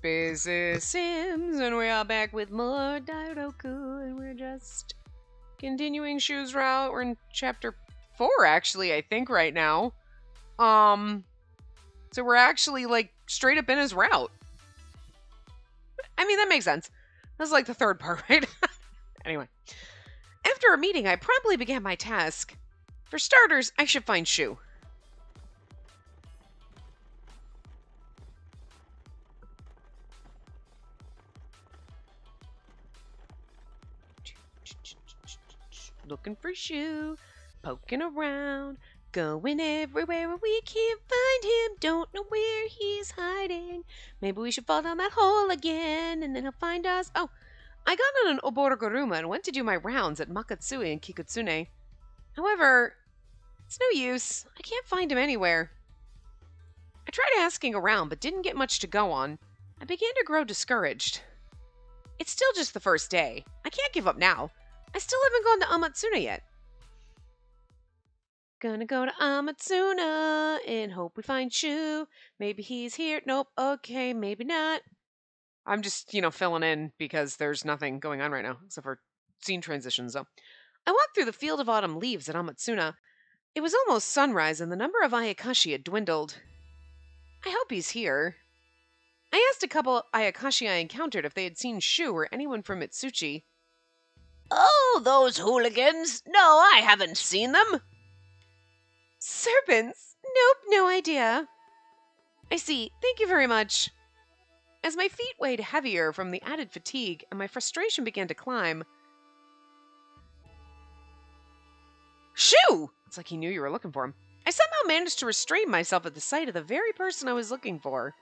Spacey Sims, and we are back with more Dairoku, and we're just continuing Shu's route. We're in chapter 4, actually, I think, right now. So we're actually, like, straight up in his route. I mean, that makes sense. That's like the third part, right? Anyway. After a meeting, I promptly began my task. For starters, I should find Shu. Looking for Shu, poking around, going everywhere and we can't find him. Don't know where he's hiding. Maybe we should fall down that hole again and then he'll find us. Oh, I got on an Oboroguruma and went to do my rounds at Makatsui and Kikutsune. However, it's no use. I can't find him anywhere. I tried asking around but didn't get much to go on. I began to grow discouraged. It's still just the first day. I can't give up now. I still haven't gone to Amatsuna yet. Gonna go to Amatsuna and hope we find Shu. Maybe he's here. Nope. Okay, maybe not. I'm just, filling in because there's nothing going on right now except for scene transitions. So I walked through the field of autumn leaves at Amatsuna. It was almost sunrise and the number of Ayakashi had dwindled. I hope he's here. I asked a couple Ayakashi I encountered if they had seen Shu or anyone from Mitsuchi. Oh, those hooligans! No, I haven't seen them! Serpents? Nope, no idea. I see. Thank you very much. As my feet weighed heavier from the added fatigue and my frustration began to climb. Shu! It's like he knew you were looking for him. I somehow managed to restrain myself at the sight of the very person I was looking for.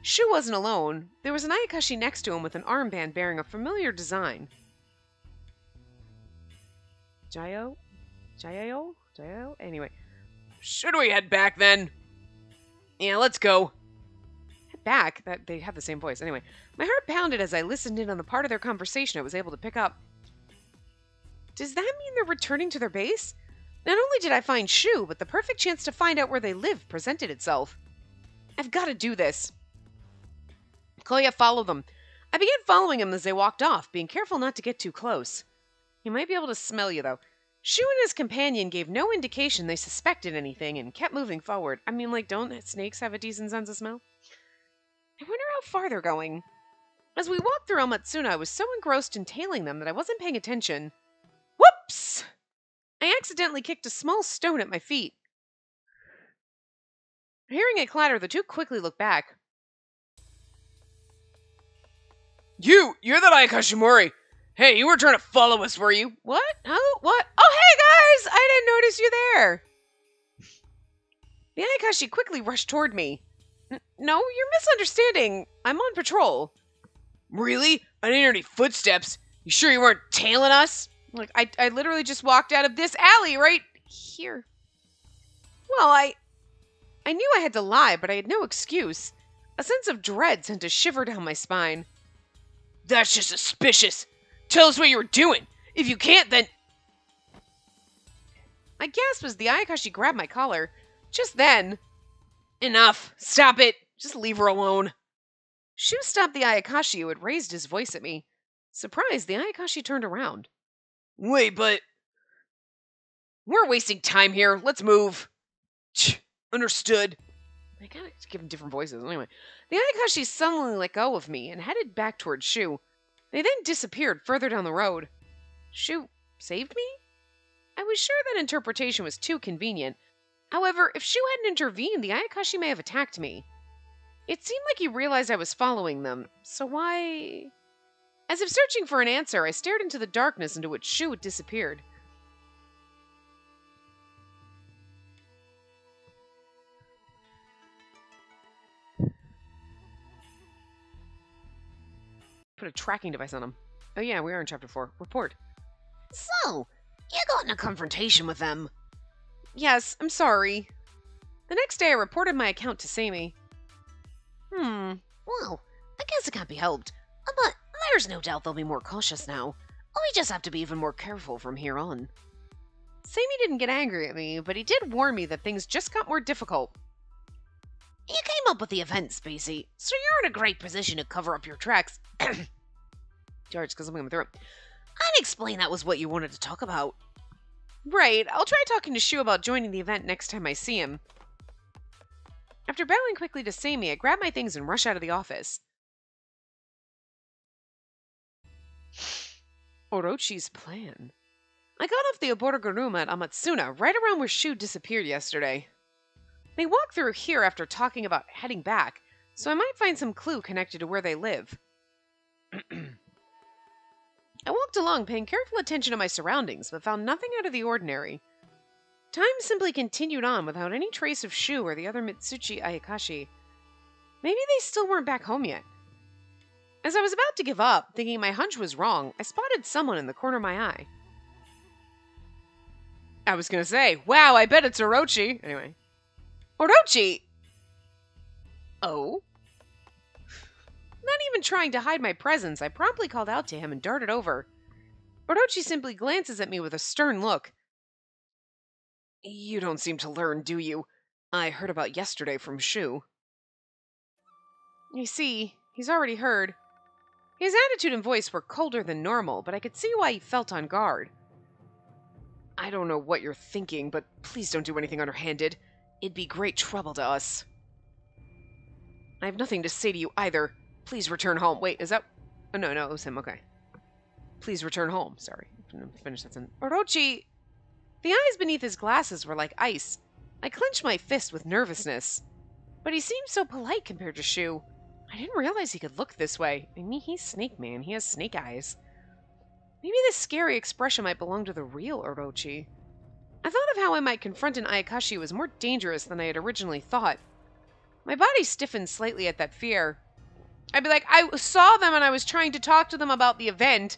Shu wasn't alone. There was an Ayakashi next to him with an armband bearing a familiar design. Jayo? Anyway. Should we head back then? Yeah, let's go. Head back? They have the same voice. Anyway, my heart pounded as I listened in on the part of their conversation I was able to pick up. Does that mean they're returning to their base? Not only did I find Shu, but the perfect chance to find out where they live presented itself. I've got to do this. Koya followed them. I began following him as they walked off, being careful not to get too close. He might be able to smell you, though. Shu and his companion gave no indication they suspected anything and kept moving forward. I mean, don't snakes have a decent sense of smell? I wonder how far they're going. As we walked through Amatsuna, I was so engrossed in tailing them that I wasn't paying attention. Whoops! I accidentally kicked a small stone at my feet. Hearing it clatter, the two quickly looked back. You're that Ayakashimori! Hey, you were trying to follow us, were you? What? Huh? What? Oh, hey, guys! I didn't notice you there! The Ayakashi quickly rushed toward me. No, you're misunderstanding. I'm on patrol. Really? I didn't hear any footsteps. You sure you weren't tailing us? Like, I literally just walked out of this alley right here. Well, I knew I had to lie, but I had no excuse. A sense of dread sent a shiver down my spine. That's just suspicious. Tell us what you were doing. If you can't, then... I gasped as the Ayakashi grabbed my collar. Just then... Enough. Stop it. Just leave her alone. Shu stopped the Ayakashi who had raised his voice at me. Surprised, the Ayakashi turned around. Wait, but... We're wasting time here. Let's move. Understood. I gotta give him different voices. Anyway, the Ayakashi suddenly let go of me and headed back toward Shu. They then disappeared further down the road. Shu saved me? I was sure that interpretation was too convenient. However, if Shu hadn't intervened, the Ayakashi may have attacked me. It seemed like he realized I was following them, so why... As if searching for an answer, I stared into the darkness into which Shu had disappeared. Put a tracking device on him. Oh yeah, we are in chapter 4. Report. So, you got in a confrontation with them. Yes, I'm sorry. The next day I reported my account to Sammy. Well, I guess it can't be helped. But there's no doubt they'll be more cautious now. We just have to be even more careful from here on. Sammy didn't get angry at me, but he did warn me that things just got more difficult. You came up with the event, Spacey, so you're in a great position to cover up your tracks. George, because I'm going through it. I'd explain that was what you wanted to talk about. Right, I'll try talking to Shu about joining the event next time I see him. After bowing quickly to Sammy, I grab my things and rush out of the office. Orochi's plan. I got off the Oboroguruma at Amatsuna, right around where Shu disappeared yesterday. They walked through here after talking about heading back, so I might find some clue connected to where they live. I walked along, paying careful attention to my surroundings, but found nothing out of the ordinary. Time simply continued on without any trace of Shu or the other Mitsuchi Ayakashi. Maybe they still weren't back home yet. As I was about to give up, thinking my hunch was wrong, I spotted someone in the corner of my eye. I was gonna say, wow, I bet it's Orochi. Anyway. Orochi! Oh? Not even trying to hide my presence, I promptly called out to him and darted over. Orochi simply glances at me with a stern look. You don't seem to learn, do you? I heard about yesterday from Shu. You see, he's already heard. His attitude and voice were colder than normal, but I could see why he felt on guard. I don't know what you're thinking, but please don't do anything underhanded. It'd be great trouble to us. I have nothing to say to you either. Please return home. Wait, is that... Oh, no, it was him. Okay. Please return home. Sorry. Finish that sentence. Orochi... The eyes beneath his glasses were like ice. I clenched my fist with nervousness. But he seemed so polite compared to Shu. I didn't realize he could look this way. I mean, he's Snake Man. He has snake eyes. Maybe this scary expression might belong to the real Orochi. I thought of how I might confront an Ayakashi was more dangerous than I had originally thought. My body stiffened slightly at that fear. I'd be like, I saw them and I was trying to talk to them about the event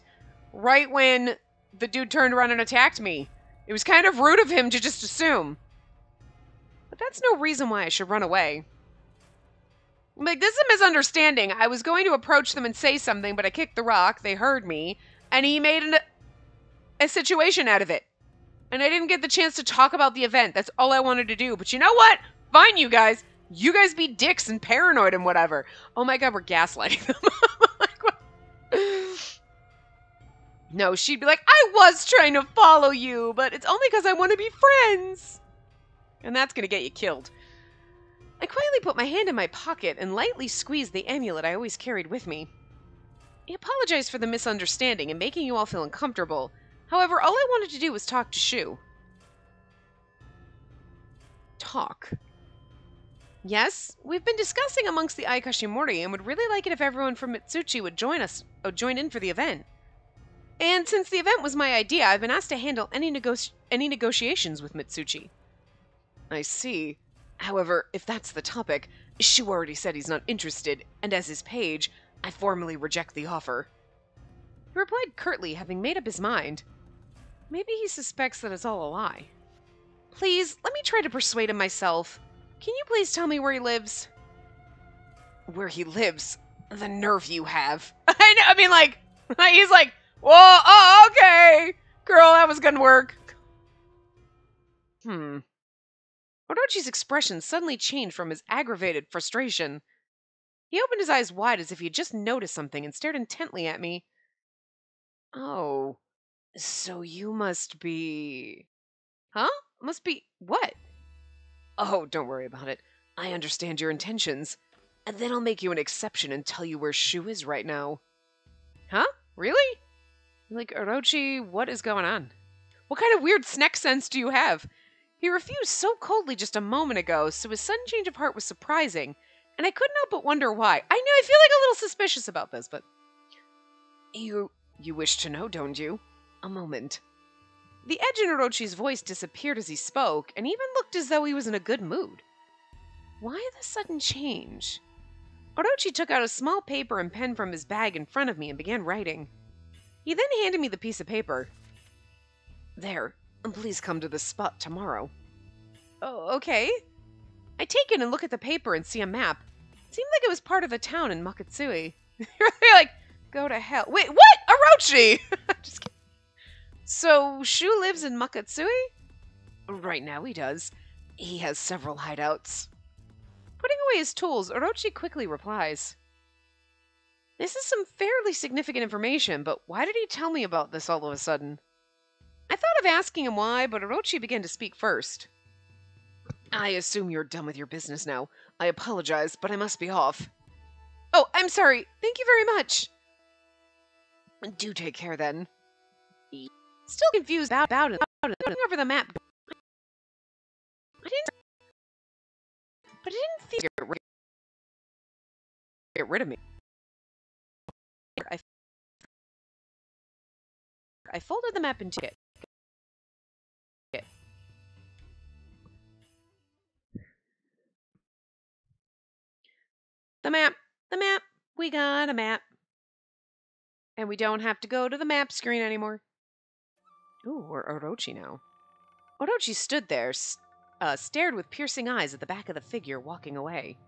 right when the dude turned around and attacked me. It was kind of rude of him to just assume. But that's no reason why I should run away. I'm like, this is a misunderstanding. I was going to approach them and say something, but I kicked the rock. They heard me. And he made a situation out of it. And I didn't get the chance to talk about the event. That's all I wanted to do. But you know what? Fine, you guys. You guys be dicks and paranoid and whatever. Oh my god, we're gaslighting them. Like, what? No, she'd be like, I was trying to follow you, but it's only because I want to be friends. And that's going to get you killed. I quietly put my hand in my pocket and lightly squeezed the amulet I always carried with me. I apologized for the misunderstanding and making you all feel uncomfortable. However, all I wanted to do was talk to Shu. Talk. Yes, we've been discussing amongst the Ayakashimori and would really like it if everyone from Mitsuchi would join in for the event. And since the event was my idea, I've been asked to handle any negotiations with Mitsuchi. I see. However, if that's the topic, Shu already said he's not interested, and as his page, I formally reject the offer. He replied curtly, having made up his mind. Maybe he suspects that it's all a lie. Please, let me try to persuade him myself. Can you please tell me where he lives? Where he lives? The nerve you have. I mean, like, he's like, whoa, oh, okay. Girl, that was gonna work. Orochi's expression suddenly changed from his aggravated frustration. He opened his eyes wide as if he had just noticed something and stared intently at me. Oh, so you must be... Huh? Must be what? Oh, don't worry about it. I understand your intentions. And then I'll make you an exception and tell you where Shu is right now. Huh? Really? Like, Orochi, what is going on? What kind of weird snack sense do you have? He refused so coldly just a moment ago, so his sudden change of heart was surprising, and I couldn't help but wonder why. I know, I feel like a little suspicious about this, but... You wish to know, don't you? A moment. The edge in Orochi's voice disappeared as he spoke, and even looked as though he was in a good mood. Why the sudden change? Orochi took out a small paper and pen from his bag in front of me and began writing. He then handed me the piece of paper. There, please come to this spot tomorrow. Oh, okay. I take it and look at the paper and see a map. It seemed like it was part of the town in Makatsui. You're like, go to hell. Wait, what? Orochi! Just kidding. So, Shu lives in Makatsui? Right now he does. He has several hideouts. Putting away his tools, Orochi quickly replies, "This is some fairly significant information, but why did he tell me about this all of a sudden?" I thought of asking him why, but Orochi began to speak first. "I assume you're done with your business now. I apologize, but I must be off." "Oh, I'm sorry. Thank you very much." "Do take care, then." Still confused about it, looking over the map. I didn't think you'd get rid of me. I folded the map into it. The map, we got a map. And we don't have to go to the map screen anymore. Ooh, we're Orochi now. Orochi stood there, stared with piercing eyes at the back of the figure walking away.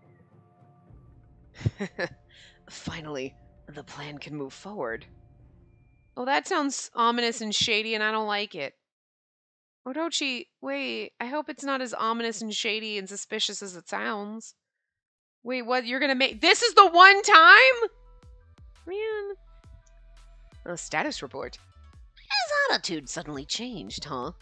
Finally, the plan can move forward. Oh, that sounds ominous and shady, and I don't like it. Orochi, wait, I hope it's not as ominous and shady and suspicious as it sounds. Wait, what? You're gonna make... This is the one time? Man. A status report. His attitude suddenly changed, huh?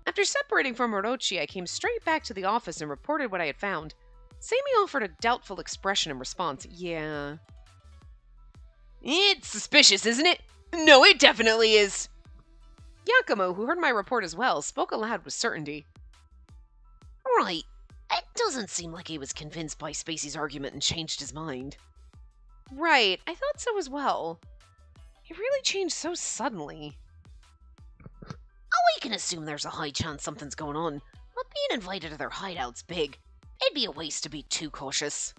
After separating from Orochi, I came straight back to the office and reported what I had found. Seimi offered a doubtful expression in response. Yeah. It's suspicious, isn't it? No, it definitely is. Yakumo, who heard my report as well, spoke aloud with certainty. Right. It doesn't seem like he was convinced by Spacey's argument and changed his mind. Right, I thought so as well. He really changed so suddenly. We can assume there's a high chance something's going on, but being invited to their hideout's big. It'd be a waste to be too cautious.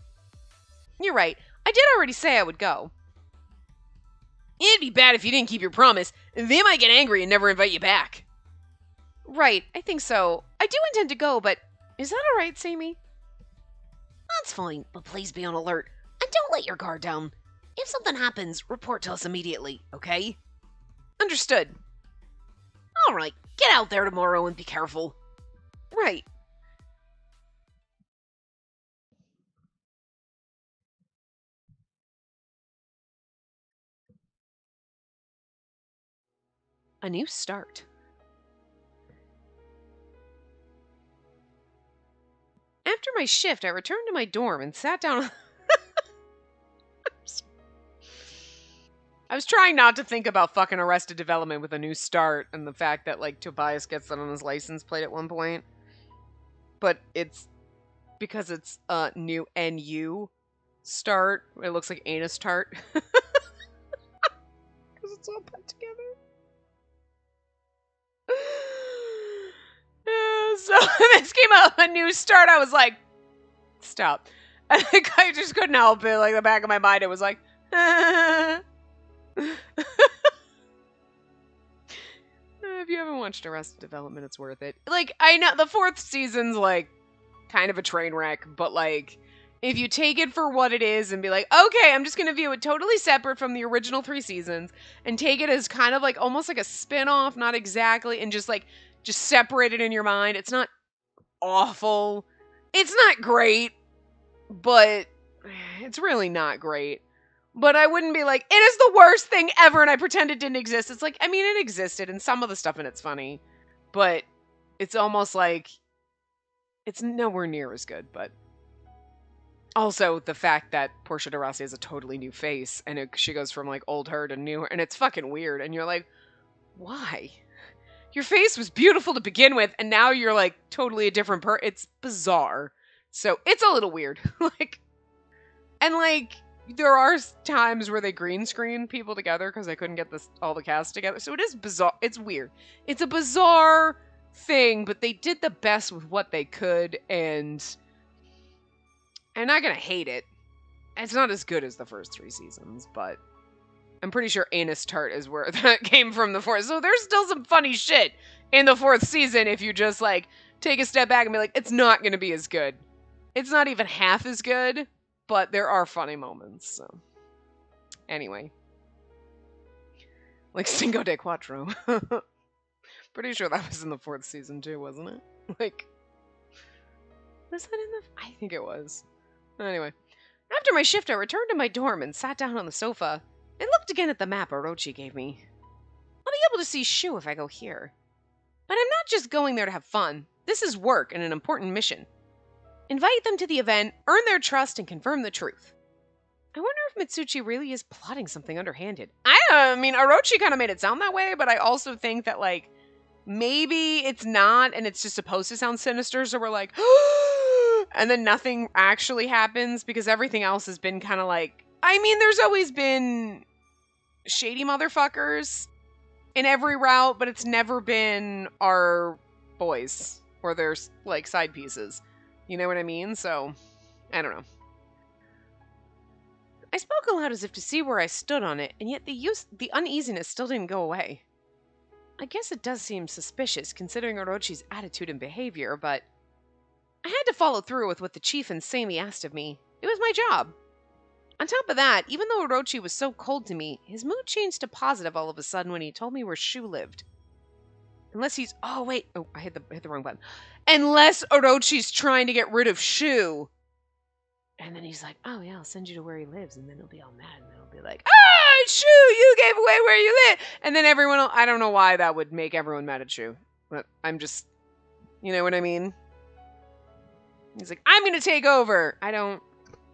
You're right. I did already say I would go. It'd be bad if you didn't keep your promise. They might get angry and never invite you back. Right, I think so. I do intend to go, but is that alright, Seimi? That's fine, but please be on alert. And don't let your guard down. If something happens, report to us immediately, okay? Understood. Alright, get out there tomorrow and be careful. Right. A new start. After my shift, I returned to my dorm and sat down. I was trying not to think about fucking Arrested Development with a new start and the fact that, like, Tobias gets that on his license plate at one point. But it's because it's a new NU start. It looks like anus tart. Because it's all put together. So this came out a new start. I was like, stop. I think I just couldn't help it. Like, the back of my mind, it was like, if you haven't watched Arrested Development, it's worth it. Like, I know the 4th season's, like, kind of a train wreck, but, like, if you take it for what it is and be like, okay, I'm just going to view it totally separate from the original 3 seasons and take it as kind of, like, almost like a spin-off, not exactly, and just, like, just separate it in your mind. It's not awful. It's not great, but it's really not great. But I wouldn't be like, it is the worst thing ever, and I pretend it didn't exist. It's like, I mean, it existed, and some of the stuff in it's funny, but it's almost like it's nowhere near as good. But also the fact that Portia de Rossi has a totally new face, and she goes from, like, old her to new her, and it's fucking weird, and you're like, why? Your face was beautiful to begin with, and now you're, like, totally a different person. It's bizarre. So, it's a little weird. Like, and, like, there are times where they green screen people together because they couldn't get all the cast together. So it is bizarre. It's weird. It's a bizarre thing, but they did the best with what they could, and I'm not gonna hate it. It's not as good as the first 3 seasons, but I'm pretty sure Anus Tart is where that came from the 4th. So there's still some funny shit in the 4th season if you just, like, take a step back and be like, it's not gonna be as good. It's not even half as good. But there are funny moments, so. Anyway. Like Cinco de Cuatro. Pretty sure that was in the 4th season too, wasn't it? Like. Was that in the... I think it was. Anyway. After my shift, I returned to my dorm and sat down on the sofa. I looked again at the map Orochi gave me. I'll be able to see Shu if I go here. But I'm not just going there to have fun. This is work and an important mission. Invite them to the event, earn their trust, and confirm the truth. I wonder if Mitsuchi really is plotting something underhanded. I mean, Orochi kind of made it sound that way, but I also think that, like, maybe it's not, and it's just supposed to sound sinister, so we're like, and then nothing actually happens, because everything else has been kind of like, I mean, there's always been shady motherfuckers in every route, but it's never been our boys, or their, like, side pieces. You know what I mean? So, I don't know. I spoke aloud as if to see where I stood on it, and yet the uneasiness still didn't go away. I guess it does seem suspicious, considering Orochi's attitude and behavior, but I had to follow through with what the chief insanely asked of me. It was my job. On top of that, even though Orochi was so cold to me, his mood changed to positive all of a sudden when he told me where Shu lived. Unless he's... Oh, wait. Oh, I hit the wrong button. Unless Orochi's trying to get rid of Shu. And then he's like, oh, yeah, I'll send you to where he lives. And then he'll be all mad. And then he'll be like, ah, Shu, you gave away where you live. And then everyone will... I don't know why that would make everyone mad at Shu. But I'm just... You know what I mean? He's like, I'm going to take over. I don't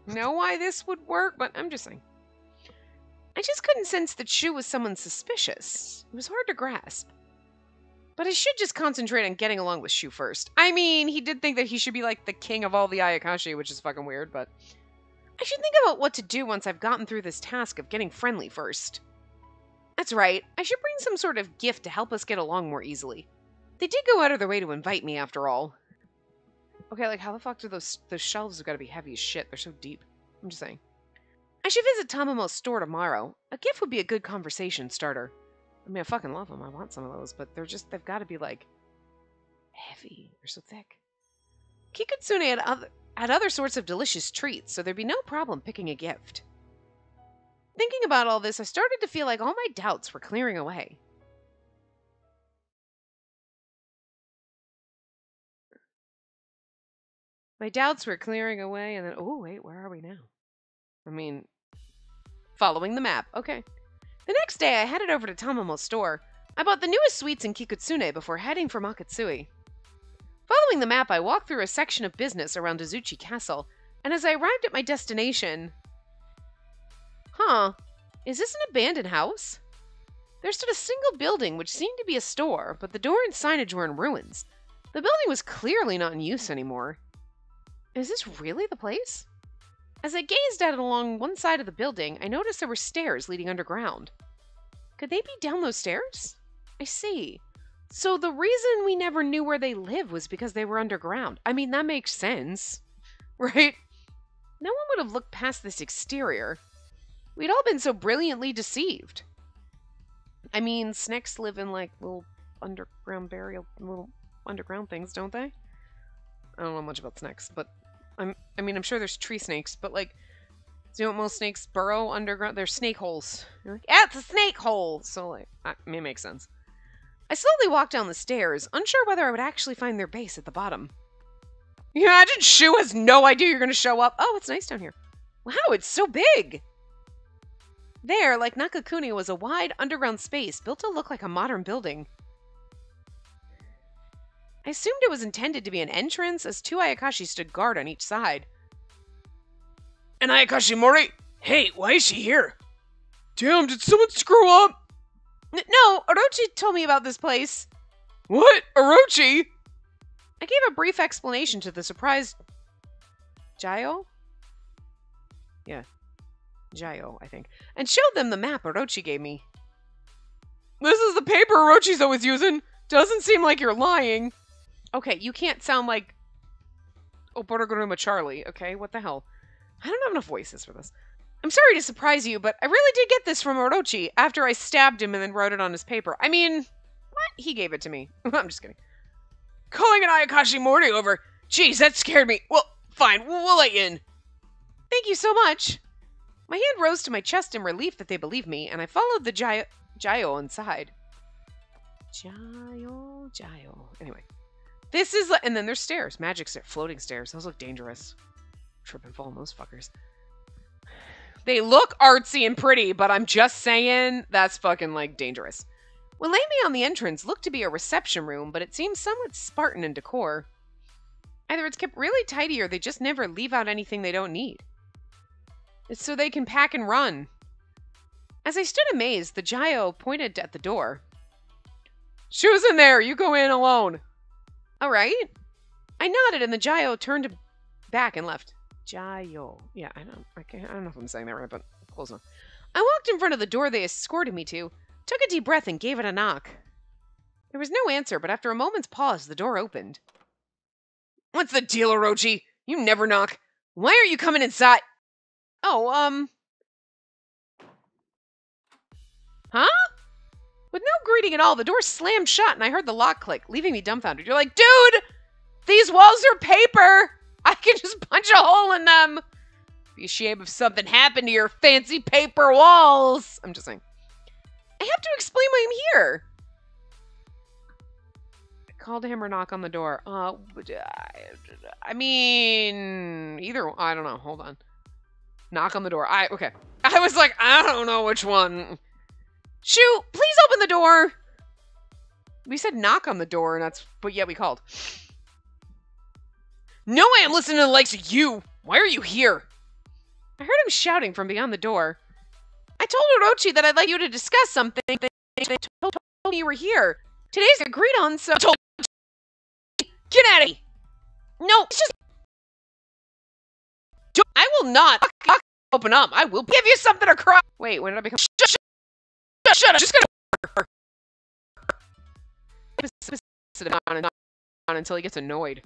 know why this would work, but I'm just saying. I just couldn't sense that Shu was someone suspicious. It was hard to grasp. But I should just concentrate on getting along with Shu first. I mean, he did think that he should be like the king of all the Ayakashi, which is fucking weird, but I should think about what to do once I've gotten through this task of getting friendly first. That's right, I should bring some sort of gift to help us get along more easily. They did go out of their way to invite me, after all. Okay, like, how the fuck do those shelves have got to be heavy as shit? They're so deep. I'm just saying. I should visit Tamamo's store tomorrow. A gift would be a good conversation starter. I mean, I fucking love them. I want some of those, but they've got to be, like, heavy. They're so thick. Kikutsune had other sorts of delicious treats, so there'd be no problem picking a gift. Thinking about all this, I started to feel like all my doubts were clearing away. My doubts were clearing away, and then, oh, wait, where are we now? I mean, following the map. Okay. The next day, I headed over to Tamamo's store. I bought the newest sweets in Kikutsune before heading for Makatsui. Following the map, I walked through a section of business around Izuchi Castle, and as I arrived at my destination... Huh, is this an abandoned house? There stood a single building which seemed to be a store, but the door and signage were in ruins. The building was clearly not in use anymore. Is this really the place? As I gazed at it along one side of the building, I noticed there were stairs leading underground. Could they be down those stairs? I see. So the reason we never knew where they lived was because they were underground. I mean, that makes sense, right? No one would have looked past this exterior. We'd all been so brilliantly deceived. I mean, snakes live in, like, little underground things, don't they? I don't know much about snakes, but I mean, I'm sure there's tree snakes, but, like, do you know what most snakes burrow underground? They're snake holes. You're like, yeah, it's a snake hole! So, like, it makes sense. I slowly walked down the stairs, unsure whether I would actually find their base at the bottom. You imagine Shu has no idea you're going to show up? Oh, it's nice down here. Wow, it's so big! There, like Nakakuni, was a wide underground space built to look like a modern building. I assumed it was intended to be an entrance, as two Ayakashi stood guard on each side. An Ayakashimori? Hey, why is she here? Damn, did someone screw up? No, Orochi told me about this place. What? Orochi? I gave a brief explanation to the surprised... Jayo? Yeah. Jayo, I think. And showed them the map Orochi gave me. This is the paper Orochi's always using. Doesn't seem like you're lying. Okay, you can't sound like Oboroguruma Charlie, okay? What the hell? I don't have enough voices for this. I'm sorry to surprise you, but I really did get this from Orochi after I stabbed him and then wrote it on his paper. I mean, what? He gave it to me. I'm just kidding. Calling an Ayakashimori over. Jeez, that scared me. Well, fine. We'll let you in. Thank you so much. My hand rose to my chest in relief that they believed me, and I followed the Jayo inside. Jayo. Anyway. This is, and then there's stairs. Magic stairs. Floating stairs. Those look dangerous. Trip and fall on those fuckers. They look artsy and pretty, but I'm just saying that's fucking, like, dangerous. What laid me on the entrance looked to be a reception room, but it seems somewhat Spartan in decor. Either it's kept really tidy or they just never leave out anything they don't need. It's so they can pack and run. As I stood amazed, the Gyo pointed at the door. Shu's in there! You go in alone! Alright. I nodded and the Gyo turned back and left. Gyo. Yeah, I don't know if I'm saying that right, but close enough. I walked in front of the door they escorted me to, took a deep breath and gave it a knock. There was no answer, but after a moment's pause, the door opened. What's the deal, Orochi? You never knock. Why are you coming inside? Oh, Huh? With no greeting at all, the door slammed shut and I heard the lock click, leaving me dumbfounded. You're like, dude, these walls are paper. I can just punch a hole in them. Be a shame if something happened to your fancy paper walls. I'm just saying. I have to explain why I'm here. I called to him or knock on the door. I mean, either, I don't know. Hold on. Knock on the door. Okay. I was like, I don't know which one. Shu, please open the door. We said knock on the door, and that's, but yeah, we called. No way I'm listening to the likes of you. Why are you here? I heard him shouting from beyond the door. I told Orochi that I'd like you to discuss something. They told me you were here. Today's agreed on, so... Get out of here! No, it's just... I will not open up. I will give you something to cry. Wait, when did I become... Shut up! Just gonna... Sit down until he gets annoyed.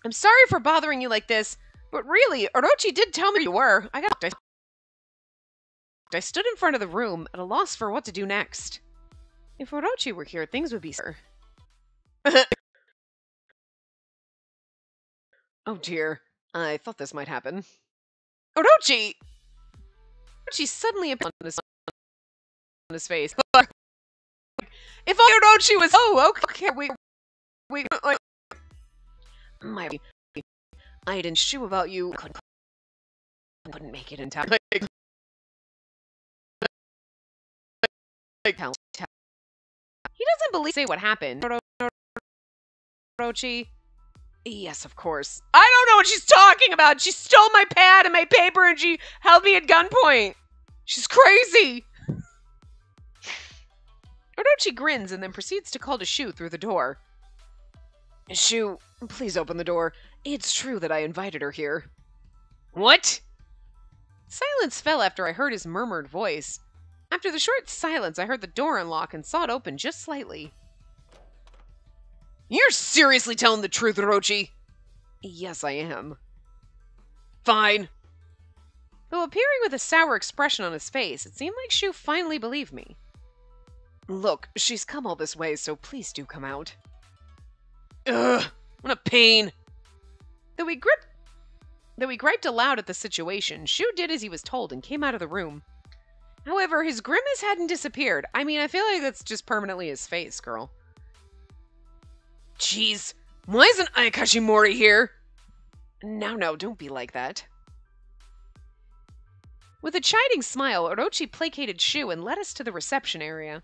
I'm sorry for bothering you like this, but really, Orochi did tell me you were. I stood in front of the room, at a loss for what to do next. If Orochi were here, things would be... Oh dear, I thought this might happen. Orochi! Orochi suddenly appeared on his face. If Orochi was... Oh, okay, we like... I didn't Shu about you. Couldn't make it in time. He doesn't believe... Say what happened. Orochi. Yes, of course. I don't know what she's talking about. She stole my pad and my paper and she held me at gunpoint. She's crazy. Orochi grins and then proceeds to call to Shu through the door. Shu, please open the door. It's true that I invited her here. What? Silence fell after I heard his murmured voice. After the short silence, I heard the door unlock and saw it open just slightly. You're seriously telling the truth, Orochi? Yes, I am. Fine. Though appearing with a sour expression on his face, it seemed like Shu finally believed me. Look, she's come all this way, so please do come out. Ugh, what a pain. Though he griped aloud at the situation, Shu did as he was told and came out of the room. However, his grimace hadn't disappeared. I mean, I feel like that's just permanently his face, girl. Jeez, why isn't Ayakashimori here? No, don't be like that. With a chiding smile, Orochi placated Shu and led us to the reception area.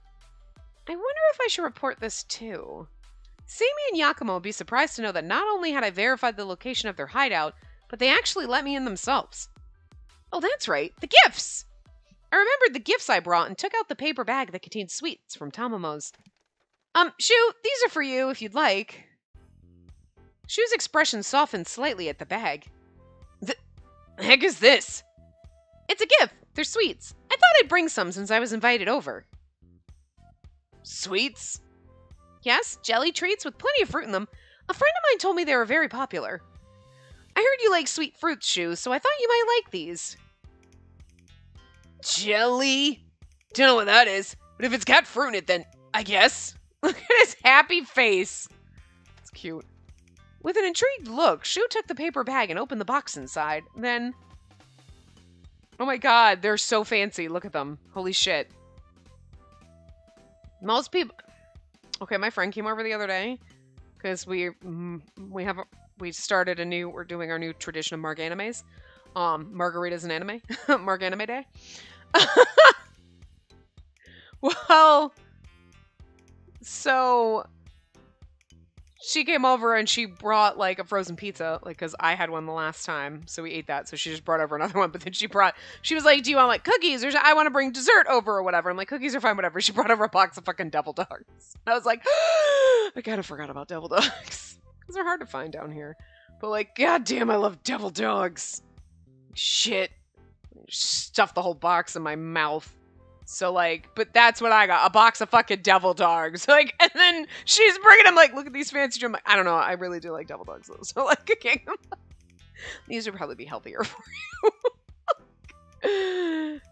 I wonder if I should report this too. Seimi and Yakumo would be surprised to know that not only had I verified the location of their hideout, but they actually let me in themselves. Oh, that's right, the gifts! I remembered the gifts I brought and took out the paper bag that contained sweets from Tamamo's. Shu, these are for you if you'd like. Shu's expression softened slightly at the bag. The heck is this? It's a gift. They're sweets. I thought I'd bring some since I was invited over. Sweets? Yes, jelly treats with plenty of fruit in them. A friend of mine told me they were very popular. I heard you like sweet fruits, Shu, so I thought you might like these. Jelly? Don't know what that is, but if it's got fruit in it, then I guess. Look at his happy face. It's cute. With an intrigued look, Shu took the paper bag and opened the box inside. Then... Oh my god, they're so fancy. Look at them. Holy shit. Most people... Okay, my friend came over the other day. because we started we're doing our new tradition of Marg animes. Margaritas and anime. Marg anime day. Well, so she came over and she brought like a frozen pizza, like, because I had one the last time, so we ate that. So she just brought over another one, but then she was like, do you want like cookies, or I want to bring dessert over or whatever. I'm like, cookies are fine, whatever. She brought over a box of fucking devil dogs. I was like, I kind of forgot about devil dogs because they're hard to find down here, but like, goddamn, I love devil dogs. Shit, stuff the whole box in my mouth. So, like, but that's what I got. A box of fucking devil dogs. Like, and then she's bringing them, like, look at these fancy. I'm like, I don't know. I really do like devil dogs, though. So, like, okay. These would probably be healthier for you.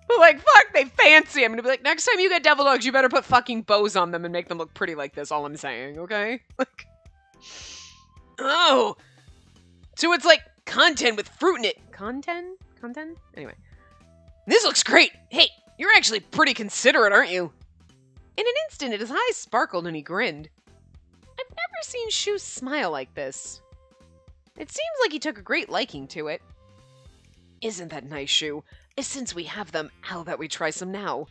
But, like, fuck, they fancy. I'm going to be like, next time you get devil dogs, you better put fucking bows on them and make them look pretty like this. All I'm saying, okay? Like, oh. So it's like content with fruit in it. Content? Anyway. This looks great. Hey. You're actually pretty considerate, aren't you? In an instant, his eyes sparkled and he grinned. I've never seen Shu smile like this. It seems like he took a great liking to it. Isn't that nice, Shu? Since we have them, how about we try some now?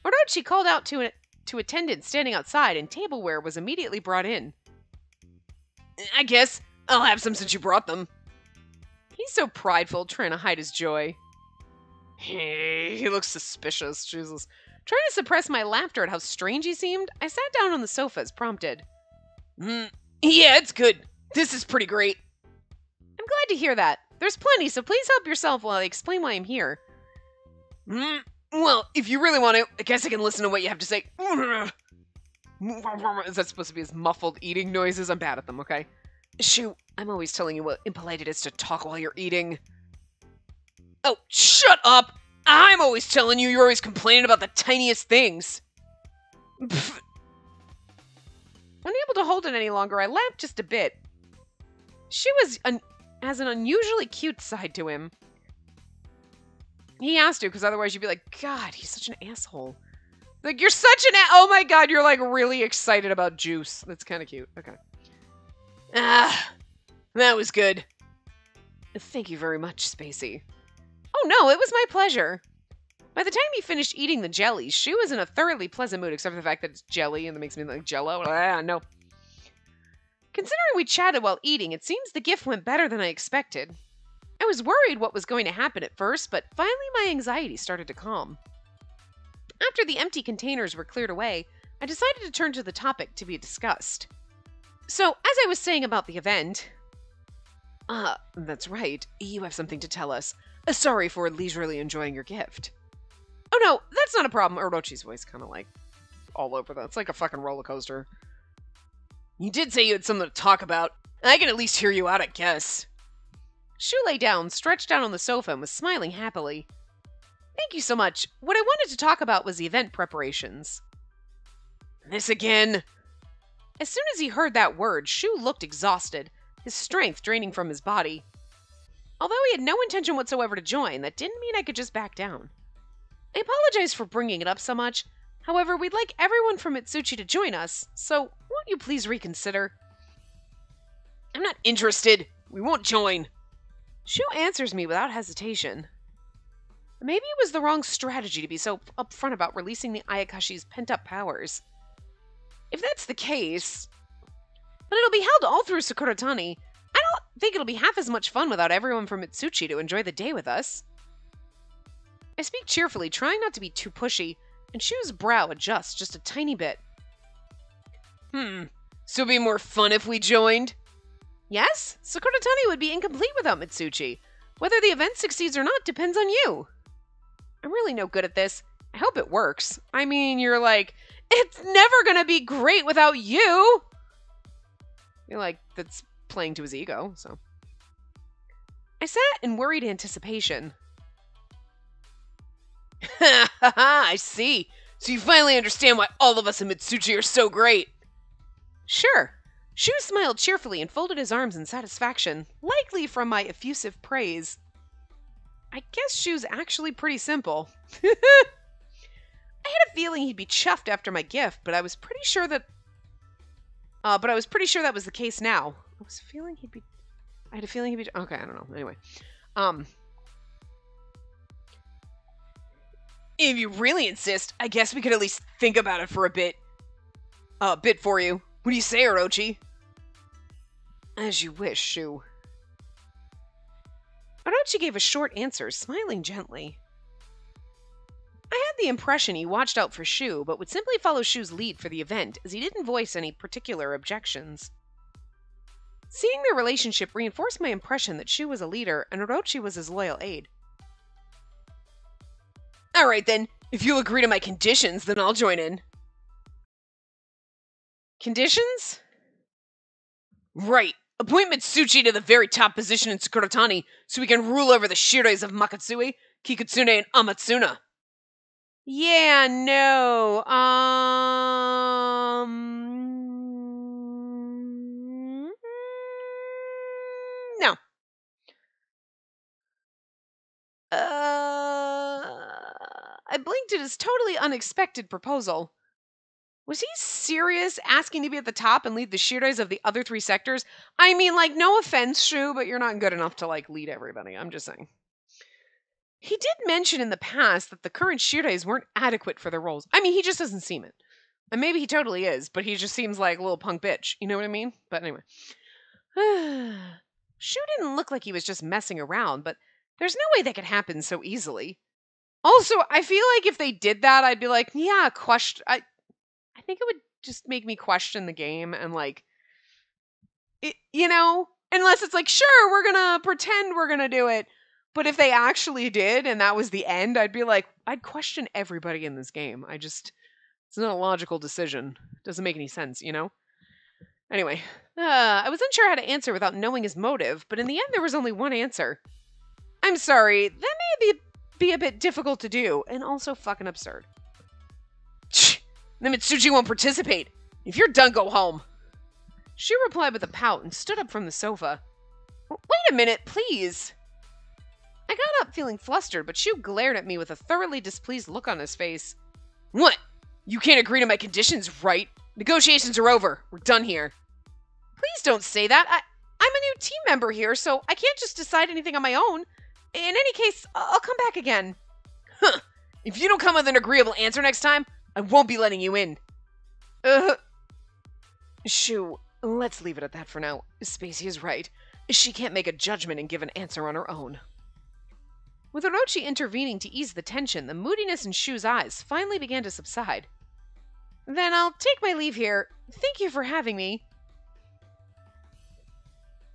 Orochi called out to attendants standing outside, and tableware was immediately brought in. I guess I'll have some since you brought them. He's so prideful, trying to hide his joy. He looks suspicious, Jesus. Trying to suppress my laughter at how strange he seemed, I sat down on the sofa as prompted. Yeah, it's good. This is pretty great. I'm glad to hear that. There's plenty, so please help yourself while I explain why I'm here. Well, if you really want to, I guess I can listen to what you have to say. Is that supposed to be his muffled eating noises? I'm bad at them, okay? Shoot, I'm always telling you what impolite it is to talk while you're eating. Oh, shut up! I'm always telling you, you're always complaining about the tiniest things. Unable to hold it any longer, I laughed just a bit. She has an unusually cute side to him. He has to, because otherwise you'd be like, God, he's such an asshole. Like, you're such an oh my God, you're like really excited about juice. That's kind of cute. Okay. Ah, that was good. Thank you very much, Spacey. Oh no, it was my pleasure. By the time he finished eating the jelly, Shu was in a thoroughly pleasant mood, except for the fact that it's jelly and that makes me like jello. No. Considering we chatted while eating, it seems the gift went better than I expected. I was worried what was going to happen at first, but finally my anxiety started to calm. After the empty containers were cleared away, I decided to turn to the topic to be discussed. So, as I was saying about the event... that's right. You have something to tell us. Sorry for leisurely enjoying your gift. Oh no, that's not a problem. Orochi's voice kind of like all over that. It's like a fucking roller coaster. You did say you had something to talk about. I can at least hear you out, I guess. Shu lay down, stretched out on the sofa, and was smiling happily. Thank you so much. What I wanted to talk about was the event preparations. This again? As soon as he heard that word, Shu looked exhausted, his strength draining from his body. Although he had no intention whatsoever to join, that didn't mean I could just back down. I apologize for bringing it up so much. However, we'd like everyone from Mitsuchi to join us, so won't you please reconsider? I'm not interested. We won't join. Shu answers me without hesitation. Maybe it was the wrong strategy to be so upfront about releasing the Ayakashi's pent-up powers. If that's the case... But it'll be held all through Sakuratani. I don't think it'll be half as much fun without everyone from Mitsuchi to enjoy the day with us. I speak cheerfully, trying not to be too pushy, and Shu's brow adjusts just a tiny bit. So it'd be more fun if we joined? Yes, Sakuratani would be incomplete without Mitsuchi. Whether the event succeeds or not depends on you. I'm really no good at this. I hope it works. I mean, you're like, it's never gonna be great without you! You're like, that's playing to his ego, so. I sat in worried anticipation. Ha ha ha, I see. So you finally understand why all of us in Mitsuchi are so great. Sure. Shu smiled cheerfully and folded his arms in satisfaction, likely from my effusive praise. I guess Shu's actually pretty simple. I had a feeling he'd be chuffed after my gift, but I was pretty sure that... But I was pretty sure that was the case now. I had a feeling he'd be... Okay, I don't know. Anyway. If you really insist, I guess we could at least think about it for a bit. Bit for you. What do you say, Orochi? As you wish, Shu. Orochi gave a short answer, smiling gently. I had the impression he watched out for Shu, but would simply follow Shu's lead for the event, as he didn't voice any particular objections. Seeing their relationship reinforced my impression that Shu was a leader, and Orochi was his loyal aide. Alright then, if you'll agree to my conditions, then I'll join in. Conditions? Right. Appoint Mitsuchi to the very top position in Sakuratani, so we can rule over the Shirais of Makatsui, Kikutsune, and Amatsuna. Yeah, no, no. I blinked at his totally unexpected proposal. Was he serious, asking to be at the top and lead the Shirais of the other 3 sectors? I mean, like, no offense, Shu, but you're not good enough to, like, lead everybody. I'm just saying. He did mention in the past that the current Shirais weren't adequate for their roles. I mean, he just doesn't seem it. And maybe he totally is, but he just seems like a little punk bitch. You know what I mean? But anyway. Shu didn't look like he was just messing around, but there's no way that could happen so easily. Also, I feel like if they did that, I'd be like, yeah, I think it would just make me question the game and, like, you know, unless it's like, sure, we're gonna pretend we're gonna do it. But if they actually did and that was the end, I'd be like, I'd question everybody in this game. It's not a logical decision. It doesn't make any sense, you know? Anyway, I was unsure how to answer without knowing his motive, but in the end there was only one answer. I'm sorry, that may be a bit difficult to do, and also fucking absurd. The Mitsuchi won't participate. If you're done, go home. Shu replied with a pout and stood up from the sofa. Wait a minute, please. I got up feeling flustered, but Shu glared at me with a thoroughly displeased look on his face. What? You can't agree to my conditions, right? Negotiations are over. We're done here. Please don't say that. I'm a new team member here, so I can't just decide anything on my own. In any case, I'll come back again. Huh. If you don't come with an agreeable answer next time, I won't be letting you in. Shu, let's leave it at that for now. Spacey is right. She can't make a judgment and give an answer on her own. With Orochi intervening to ease the tension, the moodiness in Shu's eyes finally began to subside. Then I'll take my leave here. Thank you for having me.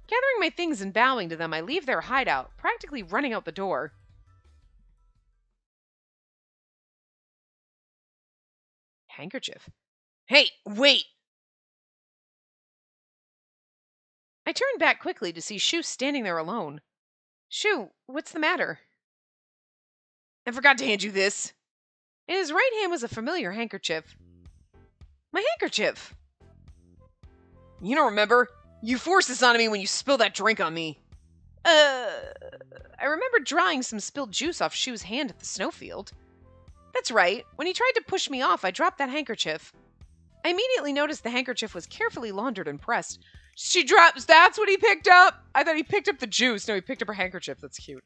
Gathering my things and bowing to them, I leave their hideout, practically running out the door. Handkerchief. Hey, wait! I turned back quickly to see Shu standing there alone. Shu, what's the matter? I forgot to hand you this. In his right hand was a familiar handkerchief. My handkerchief! You don't remember? You forced this on me when you spilled that drink on me. I remember drying some spilled juice off Shu's hand at the snowfield. That's right. When he tried to push me off, I dropped that handkerchief. I immediately noticed the handkerchief was carefully laundered and pressed. She drops. That's what he picked up? I thought he picked up the juice. No, he picked up her handkerchief. That's cute.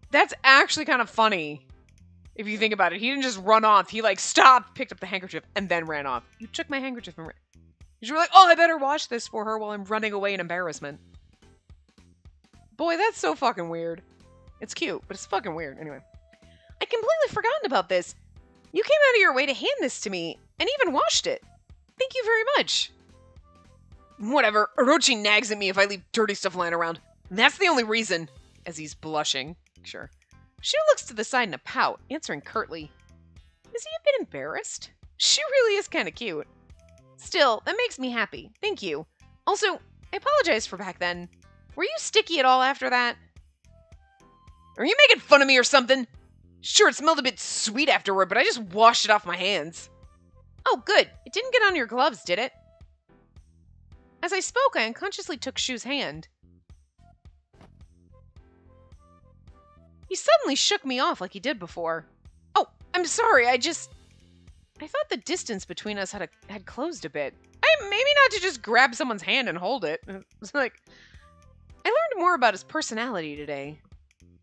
That's actually kind of funny. If you think about it. He didn't just run off. He, like, stopped, picked up the handkerchief, and then ran off. You took my handkerchief and ran. You were like, oh, I better wash this for her while I'm running away in embarrassment. Boy, that's so fucking weird. It's cute, but it's fucking weird. Anyway. I completely forgotten about this. You came out of your way to hand this to me, and even washed it. Thank you very much. Whatever. Orochi nags at me if I leave dirty stuff lying around. That's the only reason. As he's blushing. Sure. Shu looks to the side in a pout, answering curtly. Is he a bit embarrassed? Shu really is kind of cute. Still, that makes me happy. Thank you. Also, I apologize for back then. Were you sticky at all after that? Are you making fun of me or something? Sure, it smelled a bit sweet afterward, but I just washed it off my hands. Oh, good. It didn't get on your gloves, did it? As I spoke, I unconsciously took Shu's hand. He suddenly shook me off like he did before. Oh, I'm sorry, I thought the distance between us had closed a bit. Maybe not to just grab someone's hand and hold it. It's like, I learned more about his personality today.